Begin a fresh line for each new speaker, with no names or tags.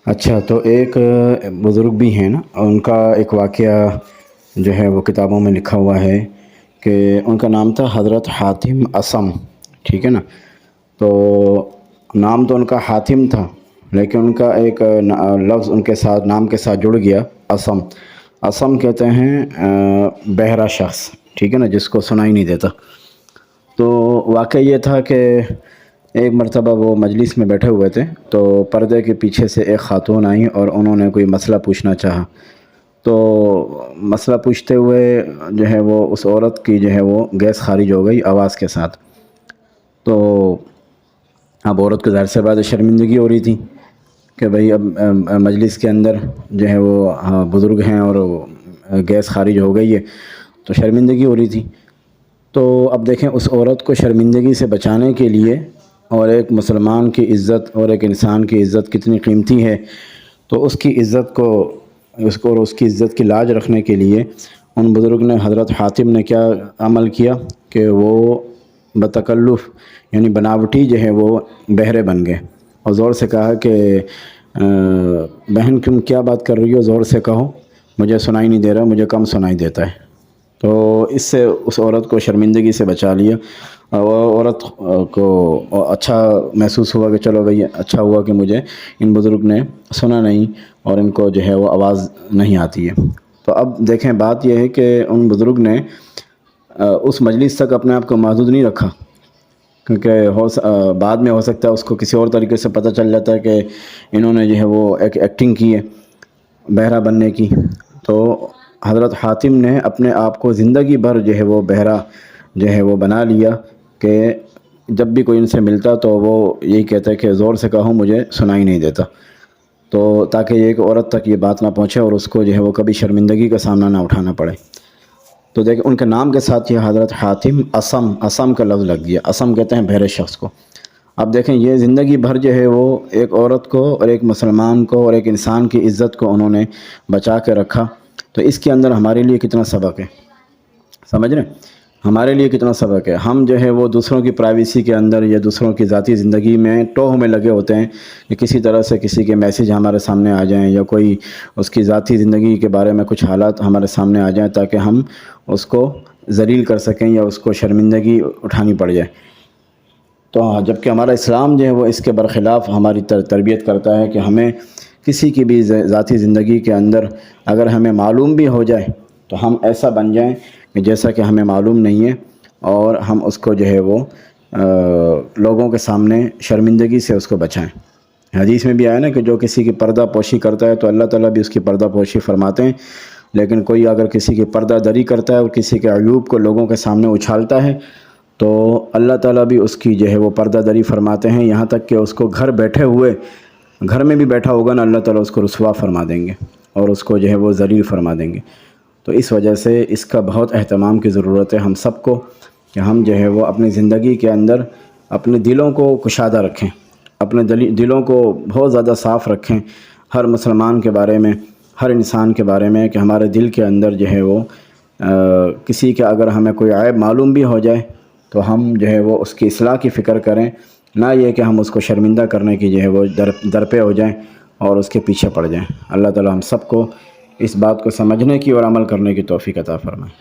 اچھا، تو ایک بزرگ بھی ہیں نا، ان کا ایک واقعہ جو ہے وہ کتابوں میں لکھا ہوا ہے کہ ان کا نام تھا حضرت حاتم اصم، ٹھیک ہے نا؟ تو نام تو ان کا حاتم تھا، لیکن ان کا ایک لفظ ان کے ساتھ نام کے ساتھ جڑ گیا، اصم۔ اصم کہتے ہیں بہرا شخص، ٹھیک ہے نا، جس کو سنائی نہیں دیتا۔ تو واقعہ یہ تھا کہ ایک مرتبہ وہ مجلس میں بیٹھے ہوئے تھے، تو پردے کے پیچھے سے ایک خاتون آئیں اور انہوں نے کوئی مسئلہ پوچھنا چاہا۔ تو مسئلہ پوچھتے ہوئے جو ہے وہ اس عورت کی جو ہے وہ گیس خارج ہو گئی آواز کے ساتھ۔ تو اب عورت کو ظاہر سی بات ہے شرمندگی ہو رہی تھی کہ بھئی اب مجلس کے اندر جو ہے وہ بزرگ ہیں اور گیس خارج ہو گئی ہے، تو شرمندگی ہو رہی تھی۔ تو اب دیکھیں اس عورت کو شرمندگی سے بچانے کے لیے، اور ایک مسلمان کی عزت اور ایک انسان کی عزت کتنی قیمتی ہے، تو اس کی عزت کو اور اس کی عزت کی لاج رکھنے کے لیے ان بزرگ نے، حضرت حاتم نے کیا عمل کیا کہ وہ بتکلف یعنی بناوٹی جو ہے وہ بہرے بن گئے، اور زور سے کہا کہ بہن تم کیا بات کر رہی ہو، زور سے کہو، مجھے سنائی نہیں دے رہا، مجھے کم سنائی دیتا ہے۔ تو اس سے اس عورت کو شرمندگی سے بچا لیا، اور وہ عورت کو اچھا محسوس ہوا کہ چلو بھئی اچھا ہوا کہ مجھے ان بزرگ نے سنا نہیں اور ان کو جو ہے وہ آواز نہیں آتی ہے۔ تو اب دیکھیں بات یہ ہے کہ ان بزرگ نے اس مجلس تک اپنے آپ کو محدود نہیں رکھا، کیونکہ بعد میں ہو سکتا ہے اس کو کسی اور طریقے سے پتہ چل جاتا ہے کہ انہوں نے جو ہے وہ ایک ایکٹنگ کی ہے بہرا بننے کی۔ تو حضرت حاتم نے اپنے آپ کو زندگی بھر جو ہے وہ بہرا جو ہے وہ بنا لیا کہ جب بھی کوئی ان سے ملتا تو وہ یہی کہتا ہے کہ زور سے کہو، مجھے سنائی نہیں دیتا، تو تاکہ ایک عورت تک یہ بات نہ پہنچے اور اس کو جو ہے وہ کبھی شرمندگی کا سامنا نہ اٹھانا پڑے۔ تو دیکھیں ان کے نام کے ساتھ یہ حضرت حاتم اصم، اصم کا لفظ لگ گیا، اصم کہتے ہیں بہرے شخص کو۔ اب دیکھیں یہ زندگی بھر جو ہے وہ ایک عورت کو اور ایک مسلمان کو اور ایک انسان کی عزت کو انہوں نے بچا کے رکھا، تو اس کے اندر ہمارے لیے کتنا سبق ہے، سمجھ رہے ہیں؟ ہمارے لیے کتنا سبق ہے۔ ہم جو ہے وہ دوسروں کی پرائیویسی کے اندر یا دوسروں کی ذاتی زندگی میں ٹوہ میں لگے ہوتے ہیں کہ کسی طرح سے کسی کے میسیج ہمارے سامنے آ جائیں یا کوئی اس کی ذاتی زندگی کے بارے میں کچھ حالات ہمارے سامنے آ جائیں تاکہ ہم اس کو ذلیل کر سکیں یا اس کو شرمندگی اٹھانی پڑ جائے۔ تو جبکہ ہمارا اسلام جو ہے وہ اس کے برخلاف ہماری تربیت کرتا ہے کہ ہمیں کسی کی بھی ذاتی زندگی کے اندر اگر ہمیں معلوم بھی ہو جائے تو ہم ایسا بن جائیں کہ جیسا کہ ہمیں معلوم نہیں ہے، اور ہم اس کو جو ہے وہ لوگوں کے سامنے شرمندگی سے اس کو بچائیں۔ حدیث میں بھی آیا نا کہ جو کسی کی پردہ پوشی کرتا ہے تو اللہ تعالیٰ بھی اس کی پردہ پوشی فرماتے ہیں، لیکن کوئی اگر کسی کی پردہ دری کرتا ہے اور کسی کے عیوب کو لوگوں کے سامنے اچھالتا ہے تو اللہ تعالیٰ بھی اس کی جو ہے وہ پردہ دری فرماتے ہیں، یہاں تک کہ اس کو گھر بیٹھے ہوئے، گھر میں بھی بیٹھا ہوگا نا، اللہ تعالیٰ اس کو رسوا فرما دیں گے اور اس کو جو ہے وہ ذلیل فرما دیں گے۔ تو اس وجہ سے اس کا بہت اہتمام کی ضرورت ہے ہم سب کو، کہ ہم جو ہے وہ اپنی زندگی کے اندر اپنے دلوں کو کشادہ رکھیں، اپنے دلوں کو بہت زیادہ صاف رکھیں، ہر مسلمان کے بارے میں، ہر انسان کے بارے میں، کہ ہمارے دل کے اندر جو ہے وہ کسی کا اگر ہمیں کوئی عیب معلوم بھی ہو جائے تو ہم جو ہے وہ اس کی اصلاح کی فکر کریں، نہ یہ کہ ہم اس کو شرمندہ کرنے کی جو ہے وہ درپے ہو جائیں اور اس کے پیچھے پڑ جائیں۔ اللہ تعالیٰ ہم سب کو اس بات کو سمجھنے کی اور عمل کرنے کی توفیق عطا فرمائے۔